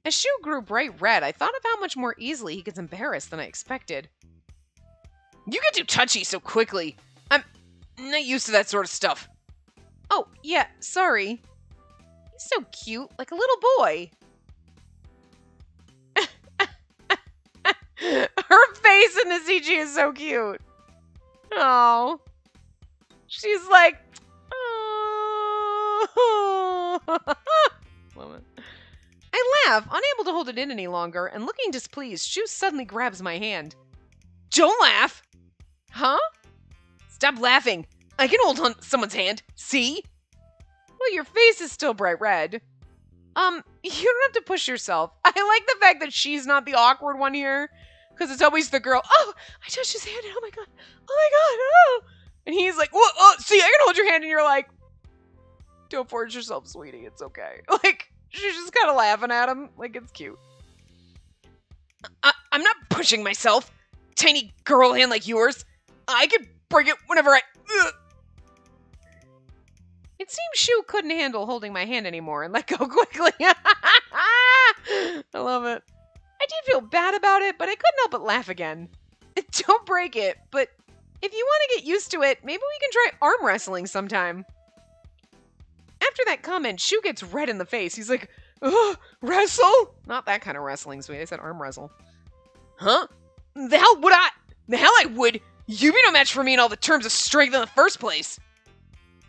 As Shu grew bright red, I thought of how much more easily he gets embarrassed than I expected. You get too touchy so quickly. I'm not used to that sort of stuff. Oh, yeah, sorry. He's so cute, like a little boy. Her face in the CG is so cute. Oh. She's like, oh. Love it. I laugh, unable to hold it in any longer, and looking displeased, Shu suddenly grabs my hand. Don't laugh! Huh? Stop laughing. I can hold on someone's hand. See? Well, your face is still bright red. You don't have to push yourself. I like the fact that she's not the awkward one here. Because it's always the girl, oh, I touched his hand, and oh my god, oh. And he's like, what? Oh, see, I can hold your hand, and you're like, don't force yourself, sweetie, it's okay. Like, she's just kind of laughing at him, like, it's cute. I'm not pushing myself. Tiny girl hand like yours. I could break it whenever I... Ugh. It seems Shu couldn't handle holding my hand anymore and let go quickly. I love it. I did feel bad about it, but I couldn't help but laugh again. Don't break it, but if you want to get used to it, maybe we can try arm wrestling sometime. After that comment, Shu gets red in the face. He's like, wrestle? Not that kind of wrestling, sweet. I said arm wrestle. Huh? The hell would I? The hell I would. You'd be no match for me in all the terms of strength in the first place.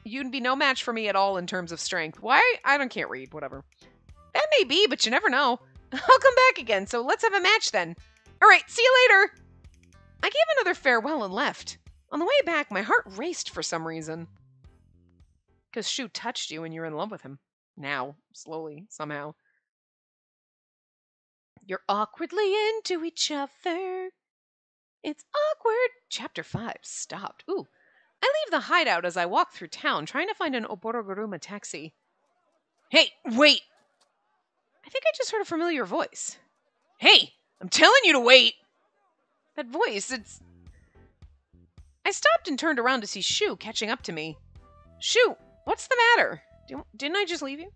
You'd be no match for me at all in terms of strength. Why? Can't read. Whatever. That may be, but you never know. I'll come back again, so let's have a match then. All right, see you later. I gave another farewell and left. On the way back, my heart raced for some reason. Because Shu touched you and you're in love with him. Now, slowly, somehow. You're awkwardly into each other. It's awkward. Chapter 5 stopped. Ooh. I leave the hideout as I walk through town, trying to find an Oboroguruma taxi. Hey, wait! I think I just heard a familiar voice. Hey, I'm telling you to wait! That voice, it's... I stopped and turned around to see Shu catching up to me. Shu, what's the matter? Didn't I just leave you?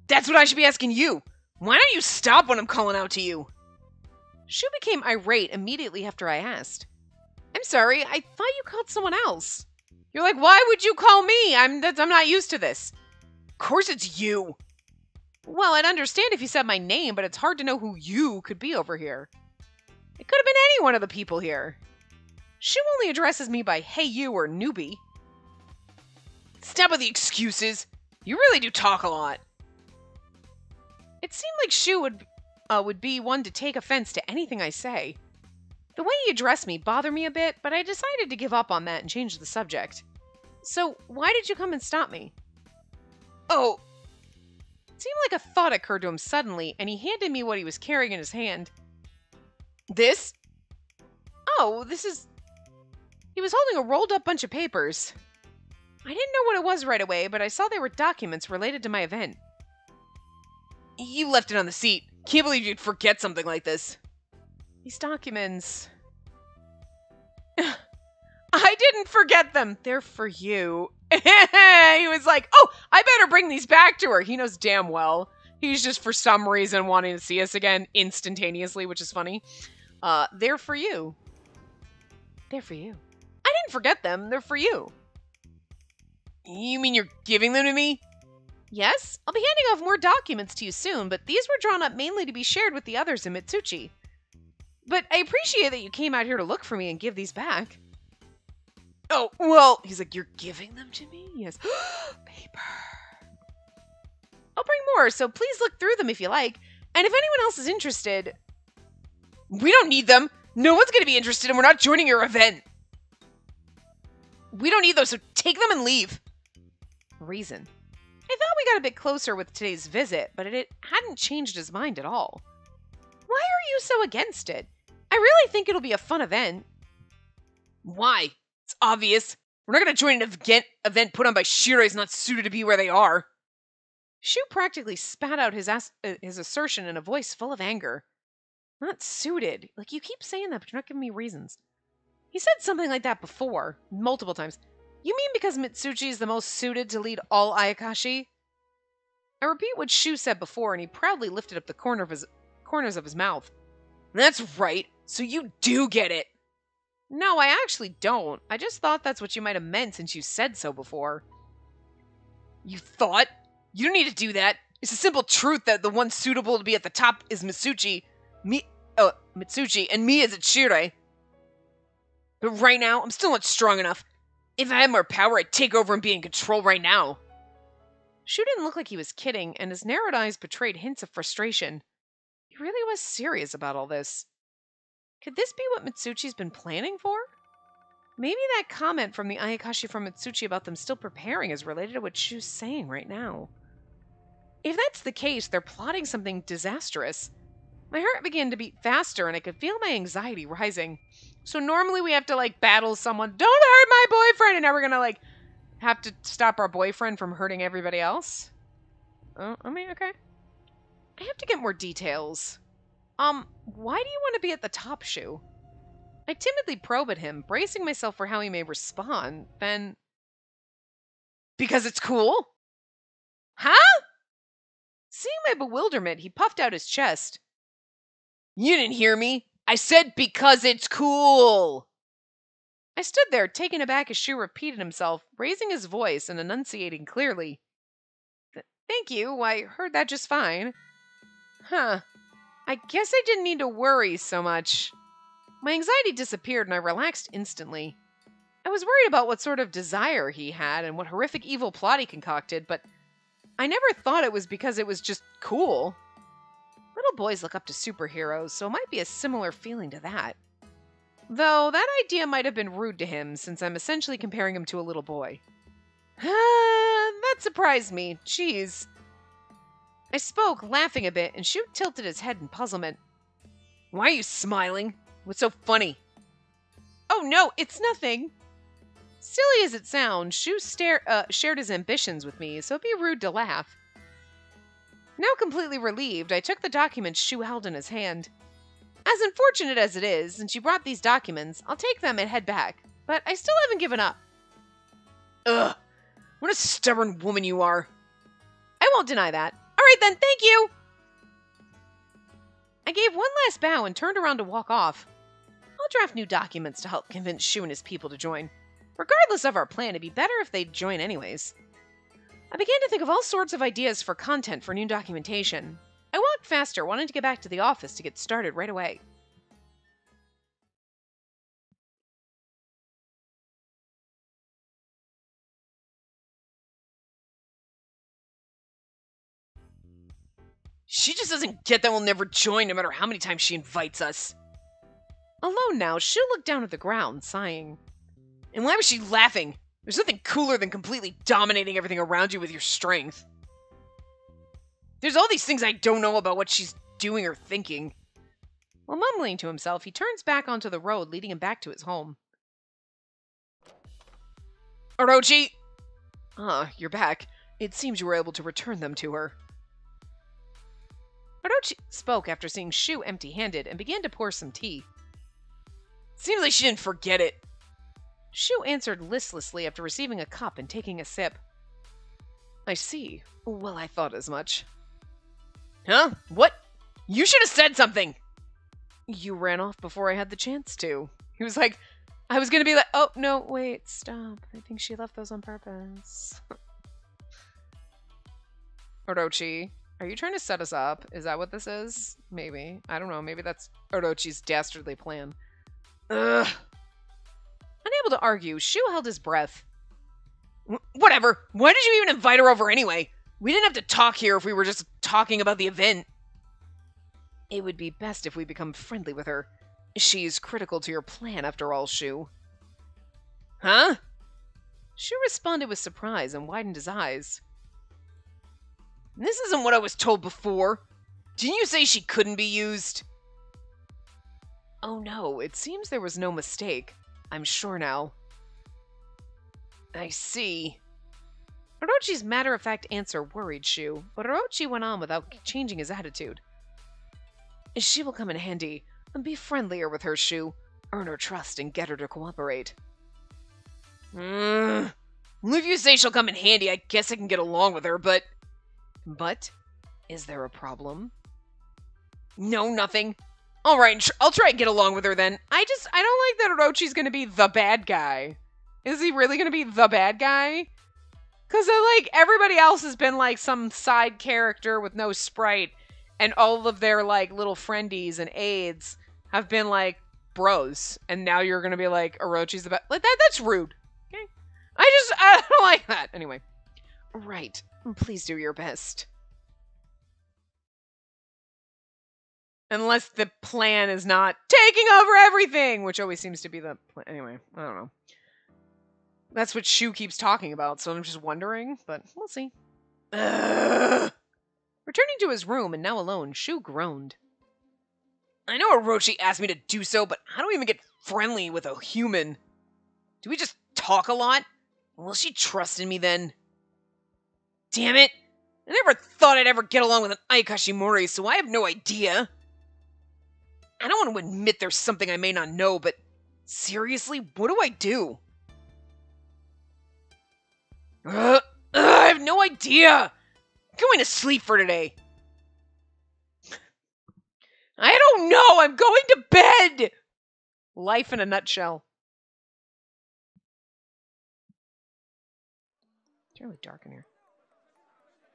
That's what I should be asking you! Why don't you stop when I'm calling out to you? Shu became irate immediately after I asked. I'm sorry, I thought you called someone else. You're like, why would you call me? I'm not used to this. Of course it's you. Well, I'd understand if you said my name, but it's hard to know who you could be over here. It could have been any one of the people here. Shu only addresses me by hey you or newbie. Stop with the excuses. You really do talk a lot. It seemed like Shu would be one to take offense to anything I say. The way he addressed me bothered me a bit, but I decided to give up on that and change the subject. So, why did you come and stop me? Oh. It seemed like a thought occurred to him suddenly, and he handed me what he was carrying in his hand. This? Oh, this is... He was holding a rolled up bunch of papers. I didn't know what it was right away, but I saw they were documents related to my event. You left it on the seat. Can't believe you'd forget something like this. These documents... I didn't forget them. They're for you. He was like, oh, I better bring these back to her. He knows damn well. He's just for some reason wanting to see us again instantaneously, which is funny. They're for you. They're for you. I didn't forget them. They're for you. You mean you're giving them to me? Yes, I'll be handing off more documents to you soon, but these were drawn up mainly to be shared with the others in Mitsuchi. But I appreciate that you came out here to look for me and give these back. Oh, well, he's like, you're giving them to me? Yes. Paper. I'll bring more, so please look through them if you like. And if anyone else is interested... We don't need them. No one's going to be interested and we're not joining your event. We don't need those, so take them and leave. Reason. I thought we got a bit closer with today's visit, but it hadn't changed his mind at all. Why are you so against it? I really think it'll be a fun event. Why? It's obvious. We're not going to join an event put on by Shirois not suited to be where they are. Shu practically spat out his assertion in a voice full of anger. Not suited. Like, you keep saying that, but you're not giving me reasons. He said something like that before, multiple times. You mean because Mitsuchi is the most suited to lead all Ayakashi? I repeat what Shu said before, and he proudly lifted up the corners of his mouth. That's right, so you do get it. No, I actually don't. I just thought that's what you might have meant since you said so before. You thought? You don't need to do that. It's a simple truth that the one suitable to be at the top is Mitsuchi, and me is Ichire. But right now, I'm still not strong enough. If I had more power, I'd take over and be in control right now. Shu didn't look like he was kidding, and his narrowed eyes betrayed hints of frustration. He really was serious about all this. Could this be what Mitsuchi's been planning for? Maybe that comment from the Ayakashi from Mitsuchi about them still preparing is related to what Shu's saying right now. If that's the case, they're plotting something disastrous. My heart began to beat faster, and I could feel my anxiety rising. So normally we have to, battle someone, don't hurt my boyfriend, and now we're gonna, have to stop our boyfriend from hurting everybody else? Oh, okay. I have to get more details. Why do you want to be at the top, Shu? I timidly probe at him, bracing myself for how he may respond, then... Because it's cool? Huh? Seeing my bewilderment, he puffed out his chest. You didn't hear me. I said because it's cool. I stood there, taken aback as Shu repeated himself, raising his voice and enunciating clearly. Thank you, I heard that just fine. Huh. I guess I didn't need to worry so much. My anxiety disappeared and I relaxed instantly. I was worried about what sort of desire he had and what horrific evil plot he concocted, but I never thought it was because it was just cool. Little boys look up to superheroes, so it might be a similar feeling to that. Though that idea might have been rude to him, since I'm essentially comparing him to a little boy. That surprised me. Jeez. I spoke, laughing a bit, and Shu tilted his head in puzzlement. Why are you smiling? What's so funny? Oh no, it's nothing. Silly as it sounds, Shu shared his ambitions with me, so it'd be rude to laugh. Now completely relieved, I took the documents Shu held in his hand. As unfortunate as it is, since you brought these documents, I'll take them and head back. But I still haven't given up. Ugh, what a stubborn woman you are. I won't deny that. All right then, thank you. I gave one last bow and turned around to walk off. I'll draft new documents to help convince Shu and his people to join. Regardless of our plan, it'd be better if they'd join anyways. I began to think of all sorts of ideas for content for new documentation. I walked faster, wanting to get back to the office to get started right away. She just doesn't get that we'll never join no matter how many times she invites us. Alone now, Shu looked down at the ground, sighing. And why was she laughing? There's nothing cooler than completely dominating everything around you with your strength. There's all these things I don't know about what she's doing or thinking. While mumbling to himself, he turns back onto the road, leading him back to his home. Orochi! Ah, you're back. It seems you were able to return them to her. Orochi spoke after seeing Shu empty-handed and began to pour some tea. Seems like she didn't forget it. Shu answered listlessly after receiving a cup and taking a sip. I see. Well, I thought as much. Huh? What? You should have said something! You ran off before I had the chance to. He was like, I was gonna be like, oh, no, wait, stop. I think she left those on purpose. Orochi, are you trying to set us up? Is that what this is? Maybe. I don't know. Maybe that's Orochi's dastardly plan. Ugh. Unable to argue, Shu held his breath. Whatever. Why did you even invite her over anyway? We didn't have to talk here if we were just talking about the event. It would be best if we become friendly with her. She's critical to your plan, after all, Shu. Huh? Shu responded with surprise and widened his eyes. This isn't what I was told before. Didn't you say she couldn't be used? Oh no, it seems there was no mistake. I'm sure now. I see. Orochi's matter-of-fact answer worried Shu, but Orochi went on without changing his attitude. She will come in handy. Be friendlier with her, Shu. earn her trust and get her to cooperate. Well, if you say she'll come in handy, I guess I can get along with her, but... But? Is there a problem? No, nothing. Alright, I'll try and get along with her then. I don't like that Orochi's gonna be the bad guy. Is he really gonna be the bad guy? Because, like, everybody else has been, like, some side character with no sprite, and all of their, like, little friendies and aides have been, like, bros. And now you're gonna be like, Orochi's the bad... Like, that's rude. Okay? I don't like that. Anyway. Right. Please do your best. Unless the plan is not taking over everything, which always seems to be the plan. Anyway, I don't know. That's what Shu keeps talking about, so I'm just wondering, but we'll see. Ugh. Returning to his room and now alone, Shu groaned. I know Orochi asked me to do so, but I don't even get friendly with a human. Do we just talk a lot? Will she trust in me then? Damn it! I never thought I'd ever get along with an Ayakashimori, so I have no idea. I don't want to admit there's something I may not know, but seriously, what do I do? I have no idea. I'm going to sleep for today. I don't know. I'm going to bed. Life in a nutshell. It's really dark in here.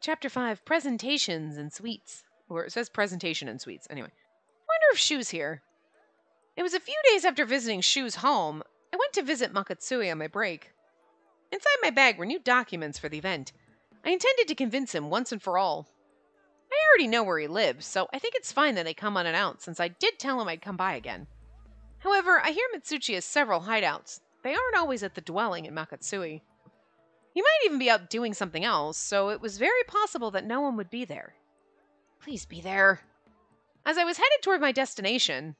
Chapter 5, Presentations and Sweets. Or it says Presentation and Sweets. Anyway. I wonder if Shu's here. It was a few days after visiting Shu's home. I went to visit Makatsui on my break. Inside my bag were new documents for the event. I intended to convince him once and for all. I already know where he lives, so I think it's fine that I come unannounced since I did tell him I'd come by again. However, I hear Mitsuchi has several hideouts. They aren't always at the dwelling in Makatsui. He might even be out doing something else, so it was very possible that no one would be there. Please be there. As I was headed toward my destination...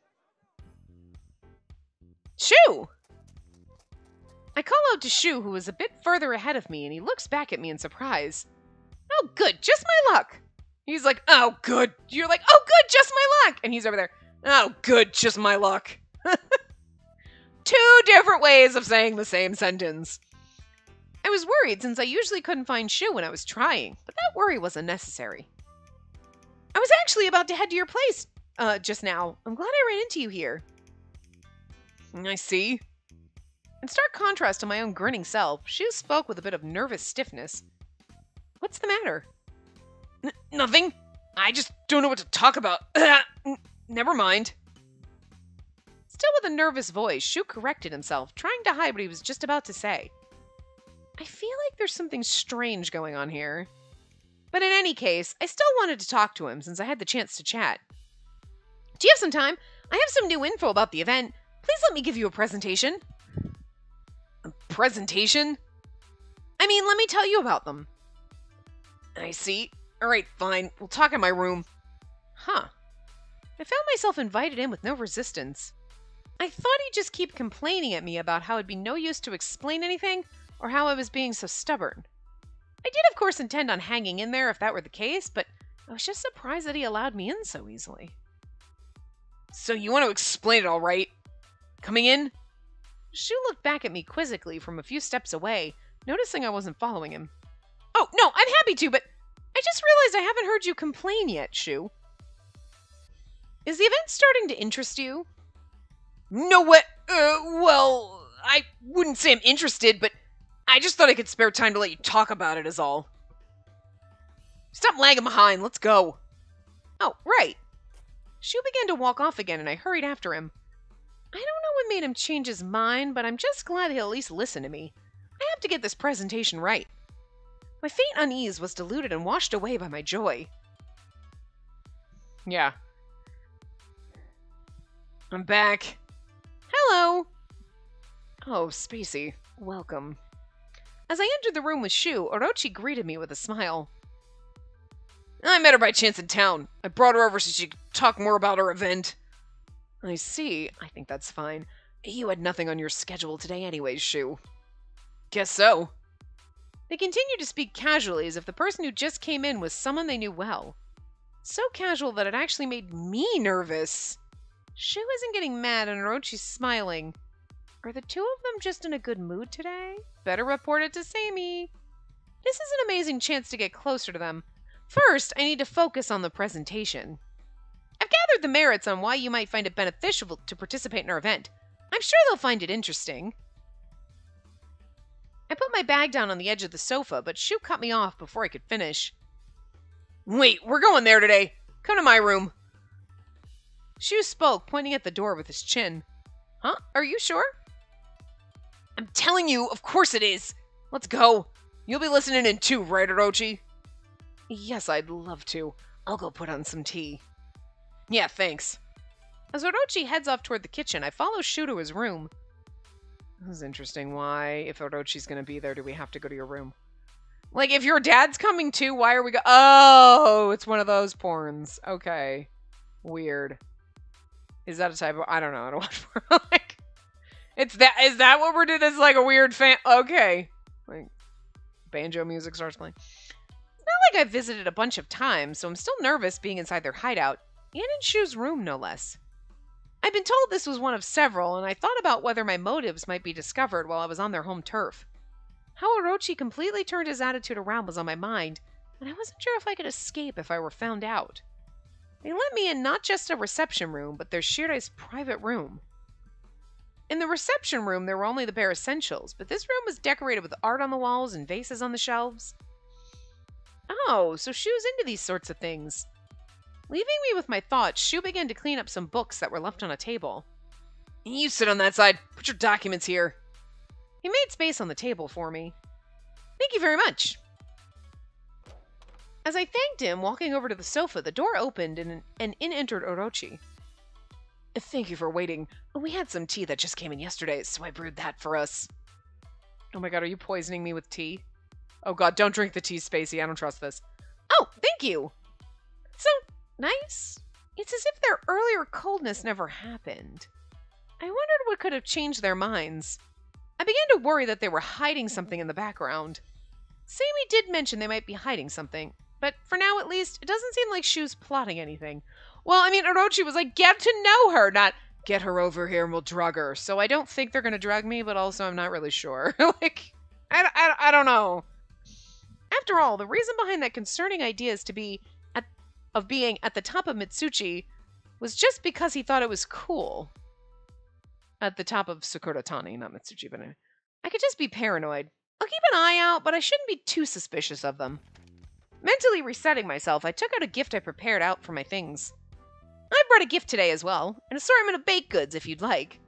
Shu! I call out to Shu, who is a bit further ahead of me, and he looks back at me in surprise. Oh, good, just my luck. He's like, oh, good. You're like, oh, good, just my luck. And he's over there, oh, good, just my luck. Two different ways of saying the same sentence. I was worried since I usually couldn't find Shu when I was trying, but that worry was unnecessary. I was actually about to head to your place just now. I'm glad I ran into you here. I see. In stark contrast to my own grinning self, Shu spoke with a bit of nervous stiffness. What's the matter? Nothing. I just don't know what to talk about. Never mind. Still with a nervous voice, Shu corrected himself, trying to hide what he was just about to say. I feel like there's something strange going on here. But in any case, I still wanted to talk to him since I had the chance to chat. Do you have some time? I have some new info about the event. Please let me give you a presentation. A presentation? I mean, let me tell you about them. I see. Alright, fine. We'll talk in my room. Huh. I found myself invited in with no resistance. I thought he'd just keep complaining at me about how it'd be no use to explain anything, or how I was being so stubborn. I did, of course, intend on hanging in there if that were the case, but I was just surprised that he allowed me in so easily. So you want to explain it all right? Coming in? Shu looked back at me quizzically from a few steps away, noticing I wasn't following him. Oh, no, I'm happy to, but I just realized I haven't heard you complain yet, Shu. Is the event starting to interest you? No way. Well, I wouldn't say I'm interested, but I just thought I could spare time to let you talk about it is all. Stop lagging behind, let's go. Oh, right. Shu began to walk off again, and I hurried after him. I don't know what made him change his mind, but I'm just glad he'll at least listen to me. I have to get this presentation right. My faint unease was diluted and washed away by my joy. Yeah. I'm back. Hello. Oh, Spacey, welcome. As I entered the room with Shu, Orochi greeted me with a smile. I met her by chance in town. I brought her over so she could talk more about her event. I see. I think that's fine. You had nothing on your schedule today anyways, Shu. Guess so. They continued to speak casually as if the person who just came in was someone they knew well. So casual that it actually made me nervous. Shu isn't getting mad and Orochi's smiling. Are the two of them just in a good mood today? Better report it to Sammy. This is an amazing chance to get closer to them. First, I need to focus on the presentation. I've gathered the merits on why you might find it beneficial to participate in our event. I'm sure they'll find it interesting. I put my bag down on the edge of the sofa, but Shu cut me off before I could finish. Wait, we're going there today. Come to my room. Shu spoke, pointing at the door with his chin. Huh? Are you sure? I'm telling you, of course it is. Let's go. You'll be listening in too, right, Orochi? Yes, I'd love to. I'll go put on some tea. Yeah, thanks. As Orochi heads off toward the kitchen, I follow Shu to his room. This is interesting. Why, if Orochi's gonna be there, do we have to go to your room? Like, if your dad's coming too, why are we Oh, it's one of those porns. Okay. Weird. Is that a type of... I don't know. I don't watch porn. Like, is that what we're doing? This is like a weird fan... Okay. Like, banjo music starts playing. It's not like I've visited a bunch of times, so I'm still nervous being inside their hideout. And in Shu's room, no less. I've been told this was one of several, and I thought about whether my motives might be discovered while I was on their home turf. How Orochi completely turned his attitude around was on my mind, and I wasn't sure if I could escape if I were found out. They let me in not just a reception room, but their Shirai's private room. In the reception room, there were only the bare essentials, but this room was decorated with art on the walls and vases on the shelves. Oh, so Shu's into these sorts of things. Leaving me with my thoughts, Shu began to clean up some books that were left on a table. You sit on that side. Put your documents here. He made space on the table for me. Thank you very much. As I thanked him, walking over to the sofa, the door opened and in entered Orochi. Thank you for waiting. We had some tea that just came in yesterday, so I brewed that for us. Oh my god, are you poisoning me with tea? Oh god, don't drink the tea, Spacey. I don't trust this. Oh, thank you. So nice. It's as if their earlier coldness never happened. I wondered what could have changed their minds. I began to worry that they were hiding something in the background. Sammy did mention they might be hiding something, but for now at least, it doesn't seem like Shu's plotting anything. Well, I mean, Orochi was like, get to know her, not get her over here and we'll drug her. So I don't think they're going to drug me, but also I'm not really sure. Like, I don't know. After all, the reason behind that concerning idea is of being at the top of Mitsuchi was just because he thought it was cool. At the top of Sakuratani, not Mitsuchi, but anyway. I could just be paranoid. I'll keep an eye out, but I shouldn't be too suspicious of them. Mentally resetting myself, I took out a gift I prepared out for my things. I brought a gift today as well, an assortment of baked goods if you'd like.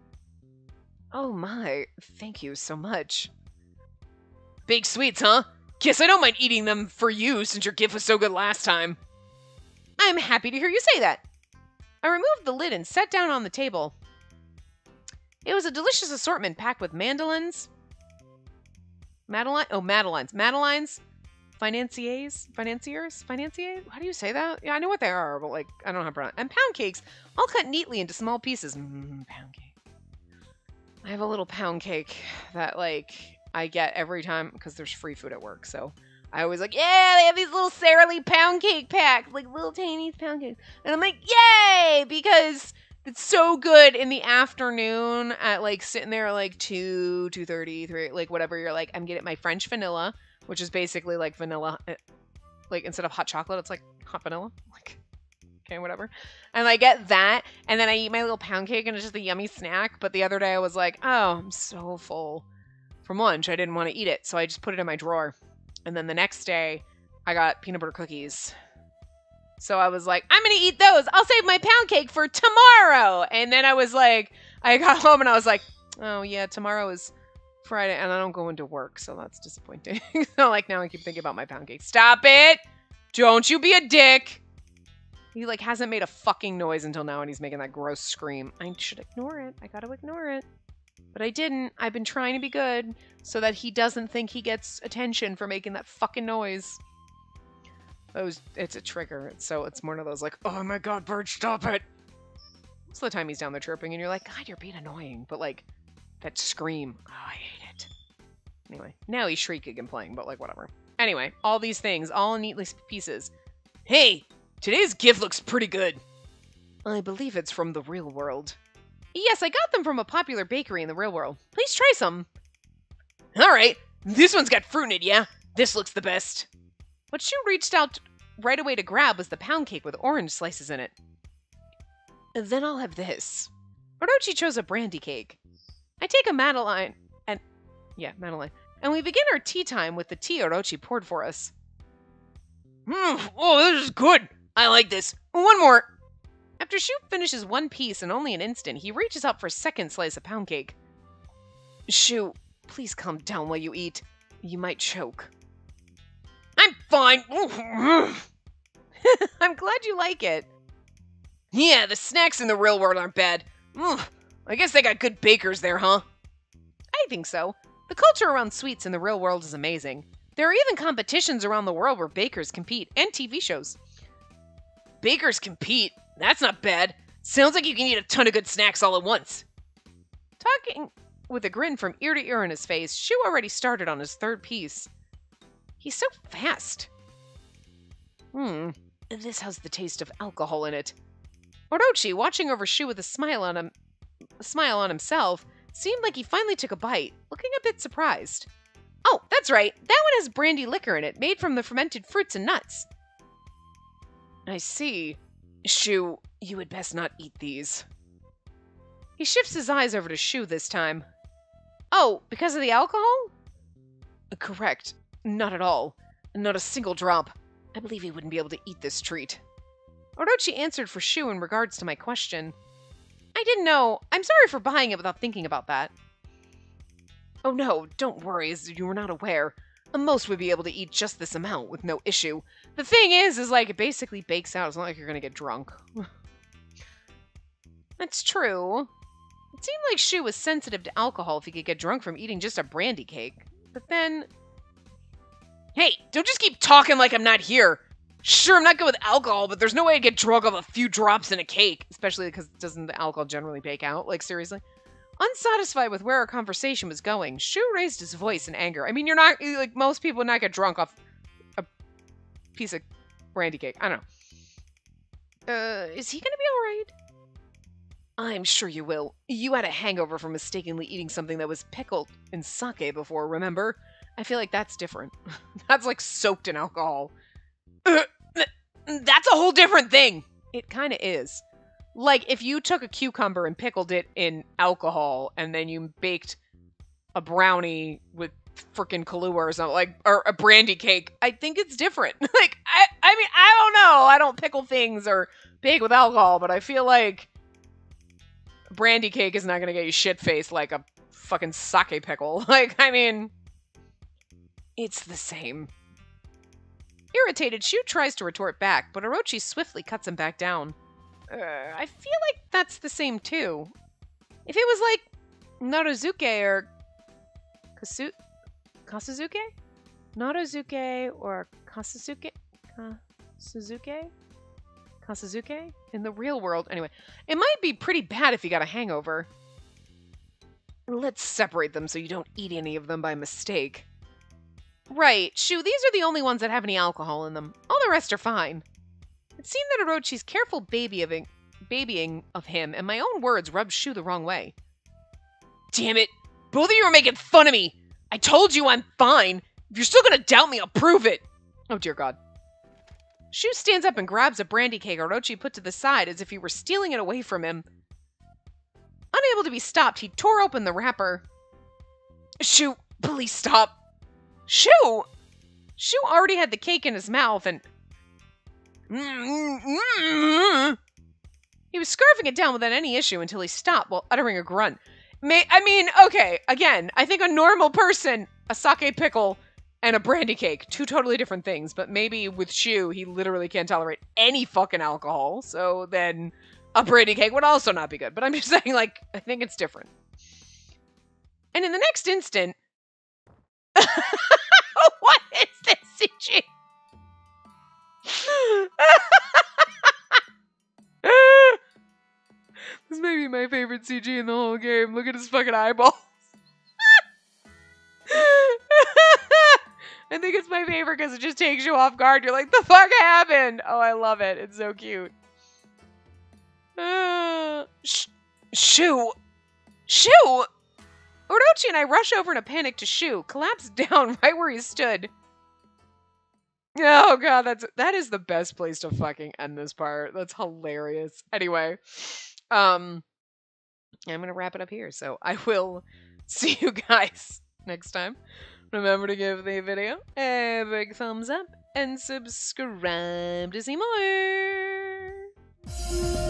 Oh my, thank you so much. Baked sweets, huh? Guess I don't mind eating them for you since your gift was so good last time. I'm happy to hear you say that. I removed the lid and sat down on the table. It was a delicious assortment packed with mandolins. Madeleines? Financiers? How do you say that? Yeah, I know what they are, but like, I don't know how to pronounce it. And pound cakes, all cut neatly into small pieces. Pound cake. I have a little pound cake that, like, I get every time because there's free food at work. So I always like, yeah, they have these little Sara Lee pound cake packs, like little tiny pound cakes. And I'm like, yay! Because it's so good in the afternoon at like sitting there at like 2:30, 3, like whatever. You're like, I'm getting my French vanilla, which is basically like vanilla, like instead of hot chocolate, it's like hot vanilla. Like, okay, whatever. And I get that, and then I eat my little pound cake, and it's just a yummy snack. But the other day I was like, oh, I'm so full from lunch. I didn't want to eat it, so I just put it in my drawer. And then the next day, I got peanut butter cookies. So I was like, I'm going to eat those. I'll save my pound cake for tomorrow. And then I was like, I got home and I was like, oh yeah, tomorrow is Friday and I don't go into work. So that's disappointing. So like now I keep thinking about my pound cake. Stop it. Don't you be a dick. He like hasn't made a fucking noise until now and he's making that gross scream. I should ignore it. I got to ignore it. But I didn't. I've been trying to be good so that he doesn't think he gets attention for making that fucking noise. It's a trigger. So it's one of those like, oh my god, Bird, stop it. Most of the time he's down there chirping and you're like, God, you're being annoying. But like, that scream, oh, I hate it. Anyway, now he's shrieking and playing, but like, whatever. Anyway, all these things, all in neatly pieces. Hey, today's gift looks pretty good. I believe it's from the real world. Yes, I got them from a popular bakery in the real world. Please try some. Alright, this one's got fruit in it, yeah? This looks the best. What Shu reached out right away to grab was the pound cake with orange slices in it. Then I'll have this. Orochi chose a brandy cake. I take a Madeline, and we begin our tea time with the tea Orochi poured for us. Oh, this is good. I like this. One more. After Shu finishes one piece in only an instant, he reaches out for a second slice of pound cake. Shu, please calm down while you eat. You might choke. I'm fine. I'm glad you like it. Yeah, the snacks in the real world aren't bad. I guess they got good bakers there, huh? I think so. The culture around sweets in the real world is amazing. There are even competitions around the world where bakers compete, and TV shows. Bakers compete? That's not bad. Sounds like you can eat a ton of good snacks all at once. Talking with a grin from ear to ear on his face, Shu already started on his third piece. He's so fast. This has the taste of alcohol in it. Orochi, watching over Shu with a smile on himself, seemed like he finally took a bite, looking a bit surprised. Oh, that's right. That one has brandy liquor in it, made from the fermented fruits and nuts. I see. Shu, you had best not eat these. He shifts his eyes over to Shu this time. Oh, because of the alcohol? Correct. Not at all. Not a single drop. I believe he wouldn't be able to eat this treat. Orochi answered for Shu in regards to my question. I didn't know. I'm sorry for buying it without thinking about that. Oh no, don't worry, as you were not aware. Most would be able to eat just this amount with no issue. The thing is like, it basically bakes out. It's not like you're gonna get drunk. That's true. It seemed like Shu was sensitive to alcohol if he could get drunk from eating just a brandy cake. But then... Hey, don't just keep talking like I'm not here. Sure, I'm not good with alcohol, but there's no way to get drunk off a few drops in a cake. Especially because doesn't the alcohol generally bake out? Like, seriously? Unsatisfied with where our conversation was going, Shu raised his voice in anger. I mean, you're not, like, most people would not get drunk off a piece of brandy cake. I don't know. Is he gonna be alright? I'm sure you will. You had a hangover from mistakenly eating something that was pickled in sake before, remember? I feel like that's different. That's, like, soaked in alcohol. That's a whole different thing! It kinda is. Like, if you took a cucumber and pickled it in alcohol, and then you baked a brownie with frickin' Kahlua or something, like, or a brandy cake, I think it's different. Like, I mean, I don't know. I don't pickle things or bake with alcohol, but I feel like brandy cake is not gonna get you shit-faced like a fucking sake pickle. Like, I mean, it's the same. Irritated, Shu tries to retort back, but Orochi swiftly cuts him back down. I feel like that's the same too. If it was like Naruzuke or Kasuzuke? Naruzuke or Kasuzuke? Kasuzuke? In the real world. Anyway, it might be pretty bad if you got a hangover. Let's separate them so you don't eat any of them by mistake. Right, Shu, these are the only ones that have any alcohol in them. All the rest are fine. It seemed that Orochi's careful babying of him and my own words rubbed Shu the wrong way. Damn it! Both of you are making fun of me! I told you I'm fine! If you're still gonna doubt me, I'll prove it! Oh dear God. Shu stands up and grabs a brandy cake Orochi put to the side as if he were stealing it away from him. Unable to be stopped, he tore open the wrapper. Shu, please stop! Shu! Shu already had the cake in his mouth and... He was scarfing it down without any issue until he stopped while uttering a grunt. Okay, again, I think a normal person, a sake pickle, and a brandy cake, two totally different things, but maybe with Shu, he literally can't tolerate any fucking alcohol, so then a brandy cake would also not be good. But I'm just saying, like, I think it's different. And in the next instant... What is this, CG? This may be my favorite CG in the whole game. Look at his fucking eyeballs. I think it's my favorite because it just takes you off guard. You're like, the fuck happened? Oh, I love it. It's so cute. Shoo! Shoo! Orochi and I rush over in a panic to Shu, collapse down right where he stood. Oh god, that is the best place to fucking end this part. That's hilarious. Anyway, I'm gonna wrap it up here. So I will see you guys next time. Remember to give the video a big thumbs up and subscribe to see more.